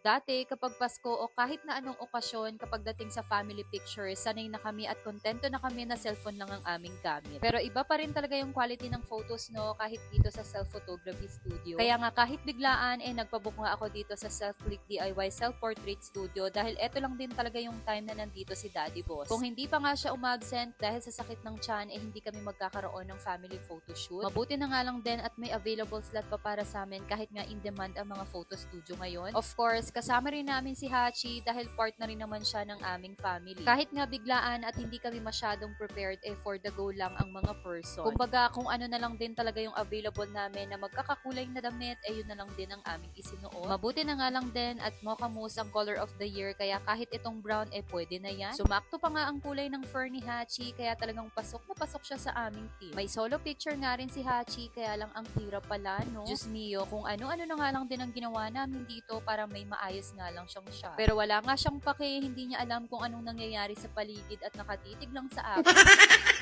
Dati, kapag Pasko o kahit na anong okasyon, kapag dating sa family pictures, sanay na kami at kontento na kami na cellphone lang ang aming gamit. Pero iba pa rin talaga yung quality ng photos, no, kahit dito sa self-photography studio. Kaya nga kahit biglaan, nagpabook nga ako dito sa Self-Click DIY Self-Portrait Studio dahil eto lang din talaga yung time na nandito si Daddy Boss. Kung hindi pa nga siya umabsent dahil sa sakit ng tiyan, hindi kami magkakaroon ng family photoshoot. Mabuti na nga lang din at may available slot pa para sa amin kahit nga in demand ang mga photo studio ngayon. Of course, kasama rin namin si Hachi dahil part na rin naman siya ng aming family. Kahit nga biglaan at hindi kami masyadong prepared, for the go lang ang mga person. Kumbaga, kung ano na lang din talaga yung available namin na magkakakulay na damit, yun na lang din ang aming isinuot. Mabuti na nga lang din at mocha mousse ang color of the year, kaya kahit itong brown, pwede na yan. Sumakto pa nga ang kulay ng fur ni Hachi, kaya talagang pasok na pasok siya sa aming team. May solo picture nga rin si Hachi, kaya lang ang hirap pala, no? Diyos mio, kung ano-ano na nga lang din ang ginawa namin dito para may maayos nga lang siyang shot. Pero wala nga siyang pake, hindi niya alam kung anong nangyayari sa paligid at nakatitig lang sa akin.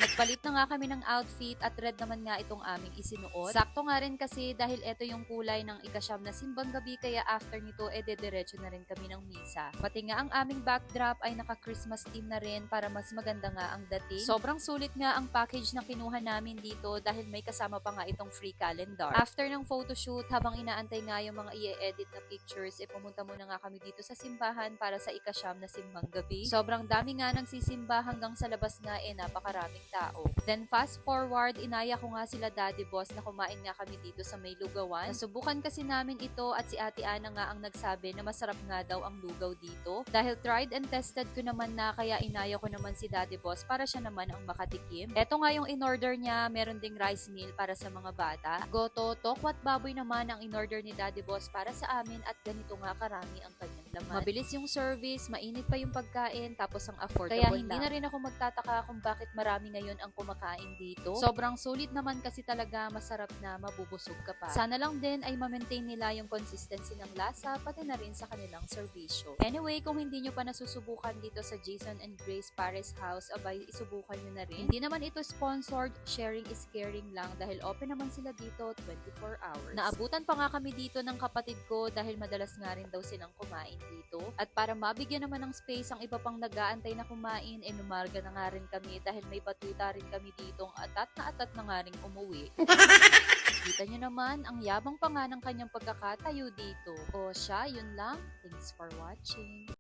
Nagpalit na nga kami ng outfit at red naman nga itong aming isinuot. Sakto nga rin kasi dahil ito yung kulay ng ikasyam na simbang gabi, kaya after nito dediretso na rin kami ng misa. Pati nga ang aming backdrop ay naka-Christmas theme na rin para mas maganda nga ang dating. Sobrang sulit nga ang package na kinuha namin dito dahil may kasama pa nga itong free calendar. After ng photoshoot, habang inaantay nga yung mga i-edit na pictures, pumunta muna nga kami dito sa simbahan para sa ikasyam na simbang gabi. Sobrang dami nga nang sisimba hanggang sa labas nga napakaraming tao. Then fast forward, inaya ko nga sila Daddy Boss na kumain nga kami dito sa may lugawan. Nasubukan kasi namin ito at si Ate Ana nga ang nagsabi na masarap nga daw ang lugaw dito. Dahil tried and tested ko naman na, kaya inaya ko naman si Daddy Boss para siya naman ang makatikim. Eto nga yung in-order niya, meron ding rice meal para sa mga bata. Goto, tokwat baboy naman ang in-order ni Daddy Boss para sa amin at ganito nga karami ang kanyang laman. Mabilis yung service, mainit pa yung pagkain, tapos ang affordable lang. Kaya hindi na rin ako magtataka kung bakit marami ngayon ang kumakain dito. Sobrang sulit naman kasi talaga, masarap na, mabubusog ka pa. Sana lang din ay ma-maintain nila yung consistency ng lasa, pati na rin sa kanilang serbisyo. Anyway, kung hindi nyo pa nasusubukan dito sa Jason and Grace Paris House, abay, isubukan nyo na rin. Hindi naman ito sponsored, sharing is caring lang dahil open naman sila dito 24 hours. Naabutan pa nga kami dito ng kapatid ko dahil madalas nga rin daw silang kumain dito. At para mabigyan naman ng space ang iba pang nag-aantay na kumain, numarga na nga rin kami dahil may batuta rin kami ditong atat na nga rin umuwi. Kita nyo naman, ang yabang pa nga ng kanyang pagkakatayo dito. O siya, yun lang. Thanks for watching.